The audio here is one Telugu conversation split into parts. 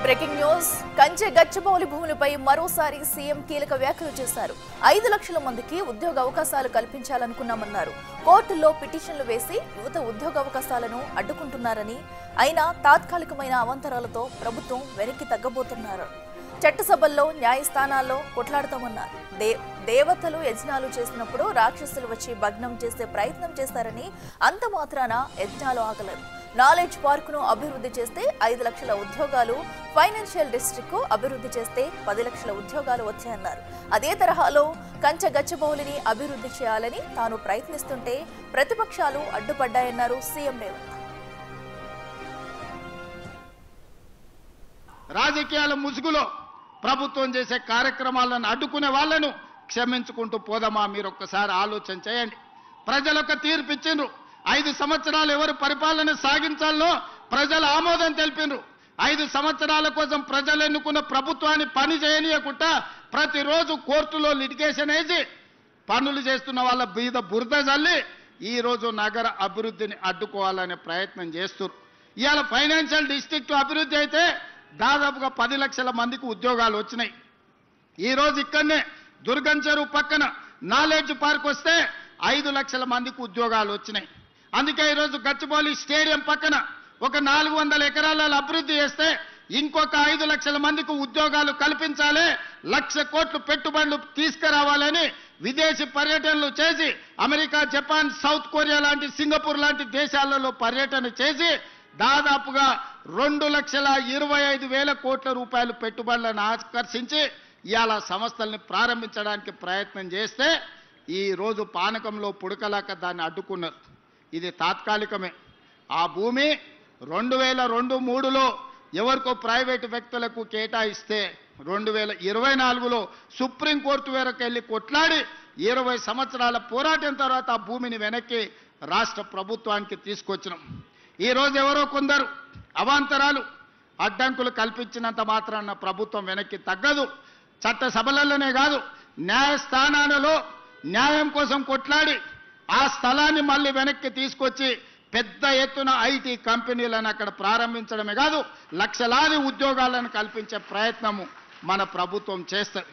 బ్రేకింగ్ న్యూస్ కంచె గచ్చిబౌలి భూములపై మరోసారి సీఎం కీలక వ్యాఖ్యలు చేశారు. 5 లక్షల మందికి ఉద్యోగ అవకాశాలు కల్పించాలనుకున్నామన్నారు. కోర్టుల్లో పిటిషన్లు వేసి యువత ఉద్యోగ అవకాశాలను అడ్డుకుంటున్నారని, అయినా తాత్కాలికమైన అవాంతరాలతో ప్రభుత్వం వెనక్కి తగ్గబోతున్నారు. చట్టసభల్లో న్యాయస్థానాల్లో కొట్లాడతామన్నారు. దేవతలు యజ్ఞాలు చేసినప్పుడు రాక్షసులు వచ్చి భగ్నం చేసే ప్రయత్నం చేస్తారని, అంత మాత్రాన యజ్ఞాలు ఆగలేదు. నాలెడ్జ్ పార్కును అభివృద్ధి చేస్తే 5 లక్షల ఉద్యోగాలు, ఫైనాన్షియల్ డిస్ట్రిక్ట్ అభివృద్ధి చేస్తే 10 లక్షల ఉద్యోగాలు వచ్చాయన్నారు. అదే తరహాలో కంచె గచ్చిబౌలిని అభివృద్ధి చేయాలని తాను ప్రయత్నిస్తుంటే ప్రతిపక్షాలు అడ్డుపడ్డాయన్నారు సీఎం రేవంత్. రాజకీయాల ముసుగులో ప్రభుత్వం చేసే కార్యక్రమాలను అడ్డుకునే వాళ్లను క్షమించుకుంటూ పోదామా? మీరు ఒక్కసారి ఆలోచన చేయండి. ప్రజలకు తీర్పు ఇచ్చిండ్రు. 5 సంవత్సరాలు ఎవరు పరిపాలన సాగించాలో ప్రజలు ఆమోదం తెలిపినరు. 5 సంవత్సరాల కోసం ప్రజలు ఎన్నుకున్న ప్రభుత్వాన్ని పని చేయనీయకుండా ప్రతిరోజు కోర్టులో లిటిగేషన్ వేసి పనులు చేస్తున్న వాళ్ళ బీద బురద జల్లి ఈరోజు నగర అభివృద్ధిని అడ్డుకోవాలనే ప్రయత్నం చేస్తున్నారు. ఇవాళ ఫైనాన్షియల్ డిస్ట్రిక్ట్ అభివృద్ధి అయితే దాదాపుగా 10 లక్షల మందికి ఉద్యోగాలు వచ్చినాయి. ఈరోజు ఇక్కడనే దుర్గం చెరువు పక్కన నాలెడ్జ్ పార్క్ వస్తే 5 లక్షల మందికి ఉద్యోగాలు వచ్చినాయి. అందుకే ఈరోజు గచ్చిబౌలి స్టేడియం పక్కన ఒక 400 ఎకరాలలో అభివృద్ధి చేస్తే ఇంకొక 5 లక్షల మందికి ఉద్యోగాలు కల్పించాలి, 1,00,000 కోట్లు పెట్టుబడులు తీసుకురావాలని విదేశీ పర్యటనలు చేసి అమెరికా, జపాన్, సౌత్ కొరియా లాంటి, సింగపూర్ లాంటి దేశాలలో పర్యటన చేసి దాదాపుగా 2,25,000 కోట్ల రూపాయలు పెట్టుబడులను ఆకర్షించి ఇవాళ సంస్థల్ని ప్రారంభించడానికి ప్రయత్నం చేస్తే ఈ రోజు పానకంలో పుడకలాక దాన్ని అడ్డుకున్నారు. ఇది తాత్కాలికమే. ఆ భూమి 2002-03లో ఎవరికో ప్రైవేటు వ్యక్తులకు కేటాయిస్తే 2024లో సుప్రీంకోర్టు వరకు వెళ్ళి కొట్లాడి 20 సంవత్సరాల పోరాటం తర్వాత ఆ భూమిని వెనక్కి రాష్ట్ర ప్రభుత్వానికి తీసుకొచ్చినాం. ఈరోజు ఎవరో కొందరు అవాంతరాలు అడ్డంకులు కల్పించినంత మాత్రాన ప్రభుత్వం వెనక్కి తగ్గదు. చట్టసభలలోనే కాదు, న్యాయస్థానాలలో న్యాయం కోసం కొట్లాడి ఆ స్థలాన్ని మళ్ళీ వెనక్కి తీసుకొచ్చి పెద్ద ఎత్తున ఐటీ కంపెనీలను అక్కడ ప్రారంభించడమే కాదు, లక్షలాది ఉద్యోగాలను కల్పించే ప్రయత్నము మన ప్రభుత్వం చేస్తుంది.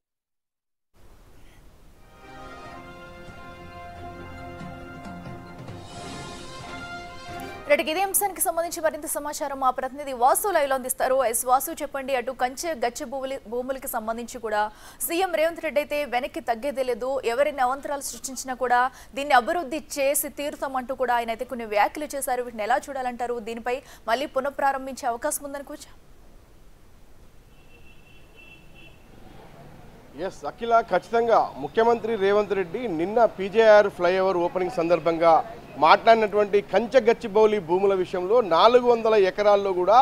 ఇదే అంశానికి సంబంధించి మరింత సమాచారం మా ప్రతినిధి వాసు లైవ్ లో అందిస్తారు. వాసు, చెప్పండి. అటు కంచె గచ్చి భూములకి సంబంధించి కూడా సీఎం రేవంత్ రెడ్డి అయితే వెనక్కి తగ్గేదే లేదు. ఎవరైనా అవంతరాలు సృష్టించినా కూడా దీన్ని అభివృద్ధి చేసి తీరుతామంటూ కూడా ఆయన అయితే కొన్ని వ్యాఖ్యలు చేశారు. వీటిని ఎలా చూడాలంటారు? దీనిపై మళ్ళీ పునఃప్రారంభించే అవకాశం ఉందనుకోవచ్చు. ఎస్ అఖిల, ఖచ్చితంగా ముఖ్యమంత్రి రేవంత్ రెడ్డి నిన్న పీజేఆర్ ఫ్లైఓవర్ ఓపెనింగ్ సందర్భంగా మాట్లాడినటువంటి కంచె గచ్చిబౌలి భూముల విషయంలో 400 ఎకరాల్లో కూడా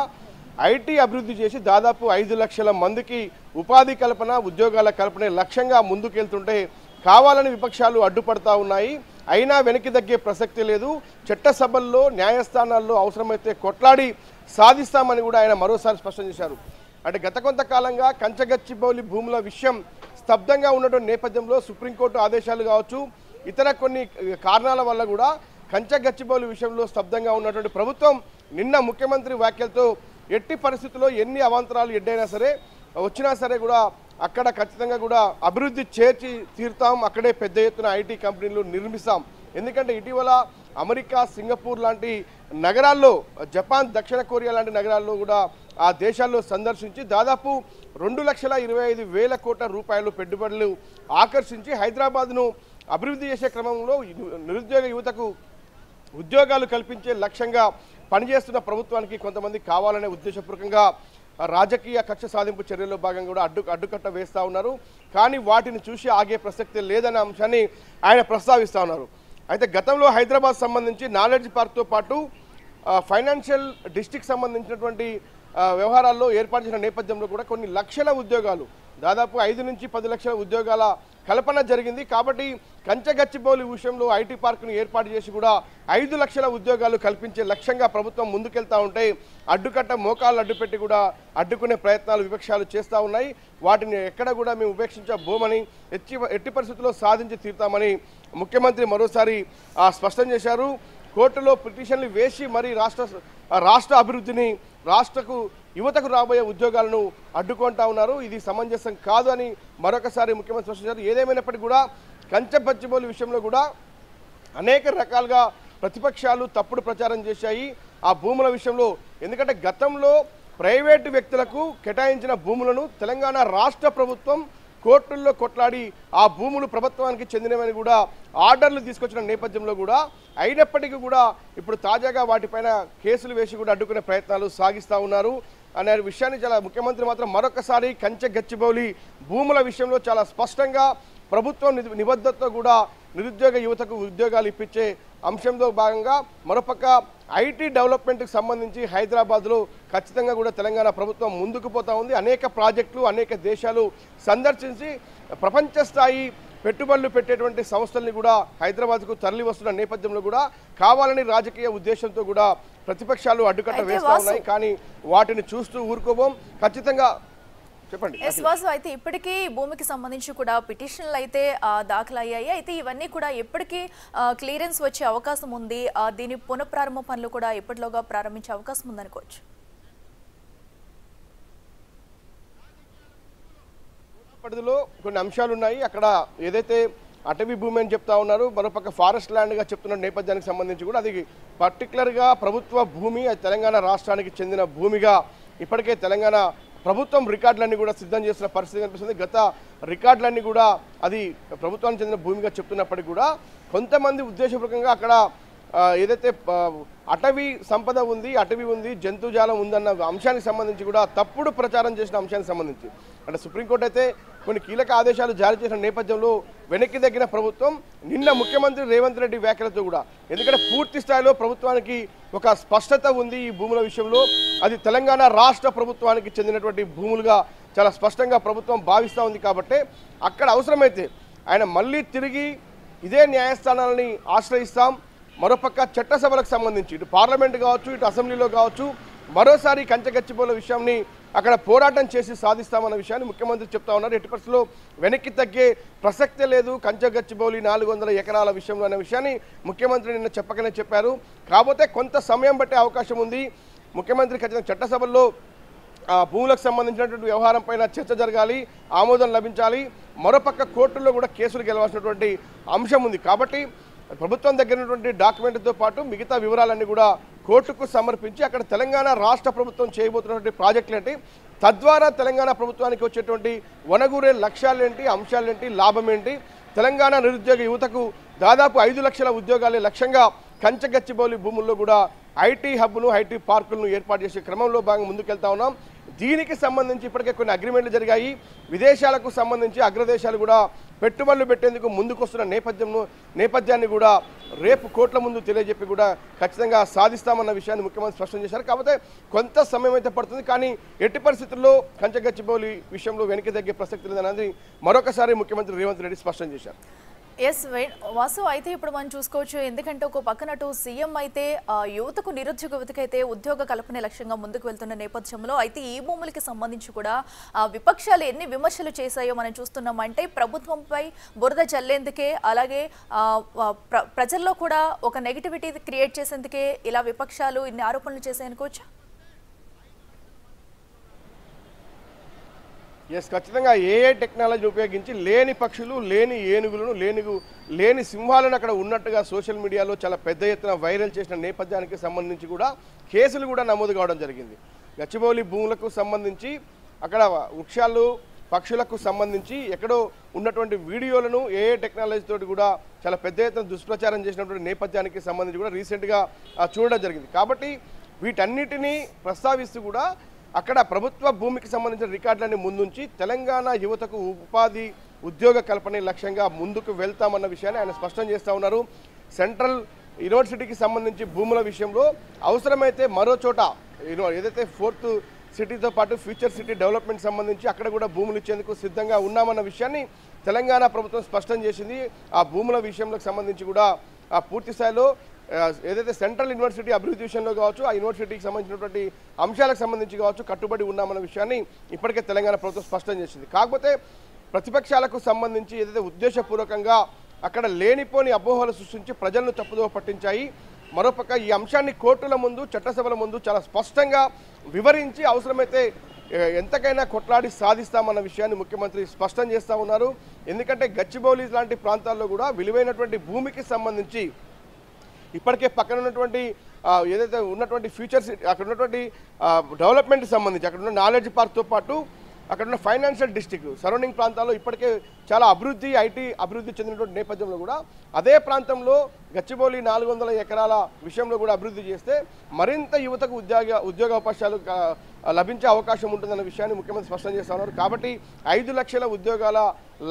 ఐటీ అభివృద్ధి చేసి దాదాపు 5 లక్షల మందికి ఉపాధి కల్పన, ఉద్యోగాల కల్పనే లక్ష్యంగా ముందుకెళ్తుంటే కావాలని విపక్షాలు అడ్డుపడతా ఉన్నాయి. అయినా వెనక్కి తగ్గే ప్రసక్తి లేదు. చట్టసభల్లో, న్యాయస్థానాల్లో అవసరమైతే కొట్లాడి సాధిస్తామని కూడా ఆయన మరోసారి స్పష్టం చేశారు. అంటే గత కొంతకాలంగా కంచె గచ్చిబౌలి భూముల విషయం స్తబ్దంగా ఉన్నటువంటి నేపథ్యంలో సుప్రీంకోర్టు ఆదేశాలు కావచ్చు, ఇతర కొన్ని కారణాల వల్ల కూడా కంచె గచ్చిబౌలి విషయంలో స్తబ్దంగా ఉన్నటువంటి ప్రభుత్వం నిన్న ముఖ్యమంత్రి వ్యాఖ్యలతో ఎట్టి పరిస్థితుల్లో ఎన్ని అవాంతరాలు ఎడ్డైనా సరే వచ్చినా సరే కూడా అక్కడ ఖచ్చితంగా కూడా అభివృద్ధి చేర్చి తీరుతాం, అక్కడే పెద్ద ఎత్తున ఐటీ కంపెనీలు నిర్మిస్తాం. ఎందుకంటే ఇటీవల అమెరికా, సింగపూర్ లాంటి నగరాల్లో, జపాన్, దక్షిణ కొరియా లాంటి నగరాల్లో కూడా ఆ దేశాల్లో సందర్శించి దాదాపు 2,25,000 కోట్ల రూపాయలు పెట్టుబడులు ఆకర్షించి హైదరాబాద్ను అభివృద్ధి చేసే క్రమంలో నిరుద్యోగ యువతకు ఉద్యోగాలు కల్పించే లక్ష్యంగా పనిచేస్తున్న ప్రభుత్వానికి కొంతమంది కావాలనే ఉద్దేశపూర్వకంగా రాజకీయ కక్ష సాధింపు చర్యల్లో భాగంగా కూడా అడ్డుకట్ట వేస్తూ ఉన్నారు. కానీ వాటిని చూసి ఆగే ప్రసక్తే లేదనే అంశాన్ని ఆయన ప్రస్తావిస్తూ ఉన్నారు. అయితే గతంలో హైదరాబాద్ సంబంధించి నాలెడ్జ్ పార్క్తో పాటు ఫైనాన్షియల్ డిస్ట్రిక్ట్ సంబంధించినటువంటి వ్యవహారాల్లో ఏర్పాటు చేసిన నేపథ్యంలో కూడా కొన్ని లక్షల ఉద్యోగాలు, దాదాపు 5 నుంచి 10 లక్షల ఉద్యోగాల కల్పన జరిగింది. కాబట్టి కంచె గచ్చిబౌలి విషయంలో ఐటీ పార్కును ఏర్పాటు చేసి కూడా 5 లక్షల ఉద్యోగాలు కల్పించే లక్ష్యంగా ప్రభుత్వం ముందుకెళ్తా ఉంటే అడ్డుకట్ట మోకాలు అడ్డుపెట్టి కూడా అడ్డుకునే ప్రయత్నాలు విపక్షాలు చేస్తూ ఉన్నాయి. వాటిని ఎక్కడ కూడా మేము ఉపేక్షించబోమని, ఎట్టి పరిస్థితుల్లో సాధించి తీరుతామని ముఖ్యమంత్రి మరోసారి స్పష్టం చేశారు. కోర్టులో పిటిషన్లు వేసి మరి రాష్ట్ర అభివృద్ధిని, రాష్ట్రకు యువతకు రాబోయే ఉద్యోగాలను అడ్డుకుంటా ఉన్నారు. ఇది సమంజసం కాదు అని మరొకసారి ముఖ్యమంత్రి స్పష్టించారు. ఏదేమైనప్పటికీ కూడా కంచగచ్చిబౌలి విషయంలో కూడా అనేక రకాలుగా ప్రతిపక్షాలు తప్పుడు ప్రచారం చేశాయి ఆ భూముల విషయంలో. ఎందుకంటే గతంలో ప్రైవేటు వ్యక్తులకు కేటాయించిన భూములను తెలంగాణ రాష్ట్ర ప్రభుత్వం కోర్టుల్లో కొట్లాడి ఆ భూములు ప్రభుత్వానికి చెందినవని కూడా ఆర్డర్లు తీసుకొచ్చిన నేపథ్యంలో కూడా అయినప్పటికీ కూడా ఇప్పుడు తాజాగా వాటిపైన కేసులు వేసి కూడా అడ్డుకునే ప్రయత్నాలు సాగిస్తూ ఉన్నారు అనే విషయాన్ని చాలా ముఖ్యమంత్రి మాత్రం మరొకసారి కంచగచ్చిబౌలి భూముల విషయంలో చాలా స్పష్టంగా ప్రభుత్వం నిబద్ధతతో కూడా నిరుద్యోగ యువతకు ఉద్యోగాలు ఇప్పించే అంశంలో భాగంగా మరోపక్క ఐటీ డెవలప్మెంట్కి సంబంధించి హైదరాబాద్లో ఖచ్చితంగా కూడా తెలంగాణ ప్రభుత్వం ముందుకు పోతా ఉంది. అనేక ప్రాజెక్టులు అనేక దేశాలు సందర్శించి ప్రపంచ స్థాయి పెట్టుబడులు పెట్టేటువంటి సంస్థల్ని కూడా హైదరాబాద్కు తరలి వస్తున్న నేపథ్యంలో కూడా కావాలని రాజకీయ ఉద్దేశంతో కూడా ప్రతిపక్షాలు అడ్డుకట్ట వేస్తూ ఉన్నాయి. కానీ వాటిని చూస్తూ ఊరుకోబోం. ఖచ్చితంగా చెప్పండి. అయితే ఇప్పటికీ భూమికి సంబంధించి కూడా పిటిషన్లు అయితే దాఖలయ్యాయి. అయితే ఇవన్నీ కూడా ఎప్పటికీ క్లియరెన్స్ వచ్చే అవకాశం ఉంది. దీని పునఃప్రారంభ పనులు కూడా ఎప్పటిలోగా ప్రారంభించే అవకాశం ఉందనుకోవచ్చు. పరిధిలో కొన్ని అంశాలు ఉన్నాయి. అక్కడ ఏదైతే అటవీ భూమి అని చెప్తా ఉన్నారు, మరోపక్క ఫారెస్ట్ ల్యాండ్గా చెప్తున్న నేపథ్యానికి సంబంధించి కూడా అది పర్టికులర్గా ప్రభుత్వ భూమి, అది తెలంగాణ రాష్ట్రానికి చెందిన భూమిగా ఇప్పటికే తెలంగాణ ప్రభుత్వం రికార్డులన్నీ కూడా సిద్ధం చేసిన పరిస్థితి కనిపిస్తుంది. గత రికార్డులన్నీ కూడా అది ప్రభుత్వానికి చెందిన భూమిగా చెప్తున్నప్పటికీ కూడా కొంతమంది ఉద్దేశపూర్వకంగా అక్కడ ఏదైతే అటవీ సంపద ఉంది, అటవీ ఉంది, జంతుజాలం ఉందన్న అంశానికి సంబంధించి కూడా తప్పుడు ప్రచారం చేసిన అంశానికి సంబంధించి అంటే సుప్రీంకోర్టు అయితే కొన్ని కీలక ఆదేశాలు జారీ చేసిన నేపథ్యంలో వెనక్కి తగ్గిన ప్రభుత్వం నిన్న ముఖ్యమంత్రి రేవంత్ రెడ్డి వ్యాఖ్యలతో కూడా, ఎందుకంటే పూర్తి స్థాయిలో ప్రభుత్వానికి ఒక స్పష్టత ఉంది ఈ భూముల విషయంలో, అది తెలంగాణ రాష్ట్ర ప్రభుత్వానికి చెందినటువంటి భూములుగా చాలా స్పష్టంగా ప్రభుత్వం భావిస్తూ ఉంది. కాబట్టి అక్కడ అవసరమైతే ఆయన మళ్ళీ తిరిగి ఇదే న్యాయస్థానాలని ఆశ్రయిస్తాం. మరోపక్క చట్టసభలకు సంబంధించి ఇటు పార్లమెంట్ కావచ్చు, ఇటు అసెంబ్లీలో కావచ్చు, మరోసారి కంచగచ్చిబౌలి విషయాన్ని అక్కడ పోరాటం చేసి సాధిస్తామన్న విషయాన్ని ముఖ్యమంత్రి చెప్తా ఉన్నారు. ఎట్టి పరిస్థితుల్లో వెనక్కి తగ్గే ప్రసక్తే లేదు కంచగచ్చిబౌలి 400 ఎకరాల విషయంలో అనే విషయాన్ని ముఖ్యమంత్రి నిన్న చెప్పకనే చెప్పారు. కాకపోతే కొంత సమయం పట్టే అవకాశం ఉంది. ముఖ్యమంత్రి ఖచ్చితంగా చట్టసభల్లో భూములకు సంబంధించినటువంటి వ్యవహారం పైన చర్చ జరగాలి, ఆమోదం లభించాలి. మరోపక్క కోర్టుల్లో కూడా కేసులు గెలవాల్సినటువంటి అంశం ఉంది. కాబట్టి ప్రభుత్వం దగ్గర ఉన్నటువంటి డాక్యుమెంట్తో పాటు మిగతా వివరాలన్నీ కూడా కోర్టుకు సమర్పించి అక్కడ తెలంగాణ రాష్ట్ర ప్రభుత్వం చేయబోతున్నటువంటి ప్రాజెక్టులేంటి, తద్వారా తెలంగాణ ప్రభుత్వానికి వచ్చేటువంటి వనగూరే లక్ష్యాలేంటి, అంశాలేంటి, లాభం ఏంటి, తెలంగాణ నిరుద్యోగ యువతకు దాదాపు 5 లక్షల ఉద్యోగాలే లక్ష్యంగా కంచగచ్చిబౌలి భూముల్లో కూడా ఐటీ హబ్ను, ఐటీ పార్కులను ఏర్పాటు చేసే క్రమంలో భాగంగా ముందుకెళ్తా ఉన్నాం. దీనికి సంబంధించి ఇప్పటికే కొన్ని అగ్రిమెంట్లు జరిగాయి. విదేశాలకు సంబంధించి అగ్రదేశాలు కూడా పెట్టుబడులు పెట్టేందుకు ముందుకొస్తున్న నేపథ్యాన్ని కూడా రేపు కోర్టుల ముందు తెలియజెప్పి కూడా ఖచ్చితంగా సాధిస్తామన్న విషయాన్ని ముఖ్యమంత్రి స్పష్టం చేశారు. కాకపోతే కొంత సమయం అయితే పడుతుంది. కానీ ఎట్టి పరిస్థితుల్లో కంచగచ్చిబౌలి విషయంలో వెనక్కి తగ్గే ప్రసక్తి లేదన్నది మరొకసారి ముఖ్యమంత్రి రేవంత్ రెడ్డి స్పష్టం చేశారు. ఎస్ వాసు, అయితే ఇప్పుడు మనం చూసుకోవచ్చు. ఎందుకంటే ఒక పక్కనటు సీఎం అయితే యువతకు నిరుద్యోగ యువతకైతే ఉద్యోగ కల్పనే లక్ష్యంగా ముందుకు వెళ్తున్న నేపథ్యంలో అయితే ఈ భూములకి సంబంధించి కూడా విపక్షాలు ఎన్ని విమర్శలు చేశాయో మనం చూస్తున్నాం. అంటే ప్రభుత్వంపై బురద జల్లేందుకే, అలాగే ప్రజల్లో కూడా ఒక నెగిటివిటీ క్రియేట్ చేసేందుకే ఇలా విపక్షాలు ఇన్ని ఆరోపణలు చేశాయనుకోవచ్చు. ఎస్, ఖచ్చితంగా ఏఐ టెక్నాలజీ ఉపయోగించి లేని పక్షులు, లేని ఏనుగులను, లేని సింహాలను అక్కడ ఉన్నట్టుగా సోషల్ మీడియాలో చాలా పెద్ద ఎత్తున వైరల్ చేసిన నేపథ్యానికి సంబంధించి కూడా కేసులు కూడా నమోదు కావడం జరిగింది. గచ్చిబౌలి భూములకు సంబంధించి అక్కడ వృక్షాలు, పక్షులకు సంబంధించి ఎక్కడో ఉన్నటువంటి వీడియోలను ఏఐ టెక్నాలజీ తోటి కూడా చాలా పెద్ద ఎత్తున దుష్ప్రచారం చేసినటువంటి నేపథ్యానికి సంబంధించి కూడా రీసెంట్గా చూడడం జరిగింది. కాబట్టి వీటన్నిటినీ ప్రస్తావిస్తూ కూడా అక్కడ ప్రభుత్వ భూమికి సంబంధించిన రికార్డులన్నీ ముందుంచి తెలంగాణ యువతకు ఉపాధి, ఉద్యోగ కల్పనే లక్ష్యంగా ముందుకు వెళ్తామన్న విషయాన్ని ఆయన స్పష్టం చేస్తూ ఉన్నారు. సెంట్రల్ యూనివర్సిటీకి సంబంధించి భూముల విషయంలో అవసరమైతే మరో చోట ఏదైతే 4th సిటీతో పాటు ఫ్యూచర్ సిటీ డెవలప్మెంట్ సంబంధించి అక్కడ కూడా భూములు ఇచ్చేందుకు సిద్ధంగా ఉన్నామన్న విషయాన్ని తెలంగాణ ప్రభుత్వం స్పష్టం చేసింది. ఆ భూముల విషయంలో సంబంధించి కూడా పూర్తి స్థాయిలో ఏదైతే సెంట్రల్ యూనివర్సిటీ అభివృద్ధి విషయంలో కావచ్చు, ఆ యూనివర్సిటీకి సంబంధించినటువంటి అంశాలకు సంబంధించి కావచ్చు కట్టుబడి ఉన్నామన్న విషయాన్ని ఇప్పటికే తెలంగాణ ప్రభుత్వం స్పష్టం చేసింది. కాకపోతే ప్రతిపక్షాలకు సంబంధించి ఏదైతే ఉద్దేశపూర్వకంగా అక్కడ లేనిపోని అపోహలు సృష్టించి ప్రజలను తప్పుదోవ పట్టించాయి, మరోపక్క ఈ అంశాన్ని కోర్టుల ముందు చట్టసభల ముందు చాలా స్పష్టంగా వివరించి అవసరమైతే ఎంతకైనా కొట్లాడి సాధిస్తామన్న విషయాన్ని ముఖ్యమంత్రి స్పష్టం చేస్తూ ఉన్నారు. ఎందుకంటే గచ్చిబౌలి లాంటి ప్రాంతాల్లో కూడా విలువైనటువంటి భూమికి సంబంధించి ఇప్పటికే పక్కన ఉన్నటువంటి ఏదైతే ఉన్నటువంటి ఫ్యూచర్స్ అక్కడ ఉన్నటువంటి డెవలప్మెంట్కి సంబంధించి అక్కడ ఉన్న నాలెడ్జ్ పార్క్తో పాటు అక్కడ ఉన్న ఫైనాన్షియల్ డిస్ట్రిక్ట్ సరౌండింగ్ ప్రాంతాల్లో ఇప్పటికే చాలా అభివృద్ధి ఐటీ అభివృద్ధి చెందినటువంటి నేపథ్యంలో కూడా అదే ప్రాంతంలో గచ్చిబౌలి 400 ఎకరాల విషయంలో కూడా అభివృద్ధి చేస్తే మరింత యువతకు ఉద్యోగ అవకాశాలు లభించే అవకాశం ఉంటుందన్న విషయాన్ని ముఖ్యమంత్రి స్పష్టం చేస్తా ఉన్నారు. కాబట్టి 5 లక్షల ఉద్యోగాల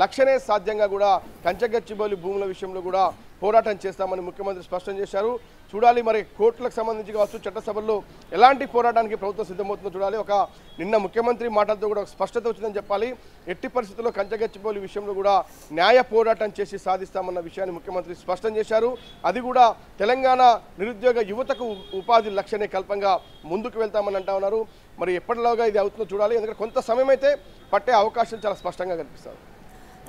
లక్ష్యమే సాధ్యంగా కూడా కంచగచ్చిబౌలి భూముల విషయంలో కూడా పోరాటం చేస్తామని ముఖ్యమంత్రి స్పష్టం చేశారు. చూడాలి మరి కోర్టులకు సంబంధించి కావచ్చు చట్టసభల్లో ఎలాంటి పోరాటానికి ప్రభుత్వం సిద్ధమవుతుందో చూడాలి. నిన్న ముఖ్యమంత్రి మాటలతో కూడా స్పష్టత వచ్చిందని చెప్పాలి. ఎట్టి పరిస్థితుల్లో కంచగచ్చిబౌలి విషయంలో కూడా న్యాయ పోరాటం చేసి సాధిస్తామన్న విషయాన్ని ముఖ్యమంత్రి స్పష్టం చేశారు. అది కూడా తెలంగాణ నిరుద్యోగ యువతకు ఉపాధి లక్ష్యాన్ని కల్పంగా ముందుకు వెళ్తామని అంటా ఉన్నారు. మరి ఎప్పటిలాగా ఇది అవుతుందో చూడాలి. ఎందుకంటే కొంత సమయం అయితే పట్టే అవకాశం చాలా స్పష్టంగా కనిపిస్తుంది.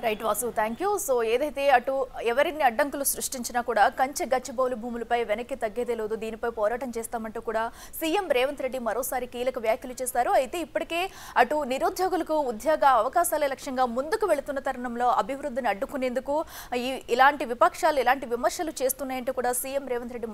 Right Vasu, thank you. So ఏదైతే అటు ఎవరిని అడ్డంకులు సృష్టించినా కూడా కంచె గచ్చిబౌలి భూములపై వెనక్కి తగ్గేదే లేదు, దీనిపై పోరాటం చేస్తామంటూ కూడా సీఎం రేవంత్ రెడ్డి మరోసారి కీలక వ్యాఖ్యలు చేశారు. అయితే ఇప్పటికే అటు నిరుద్యోగులకు ఉద్యోగ అవకాశాల లక్ష్యంగా ముందుకు వెళుతున్న తరుణంలో అభివృద్ధిని అడ్డుకునేందుకు ఇలాంటి విపక్షాలు ఇలాంటి విమర్శలు చేస్తున్నాయంటూ కూడా సీఎం రేవంత్ రెడ్డి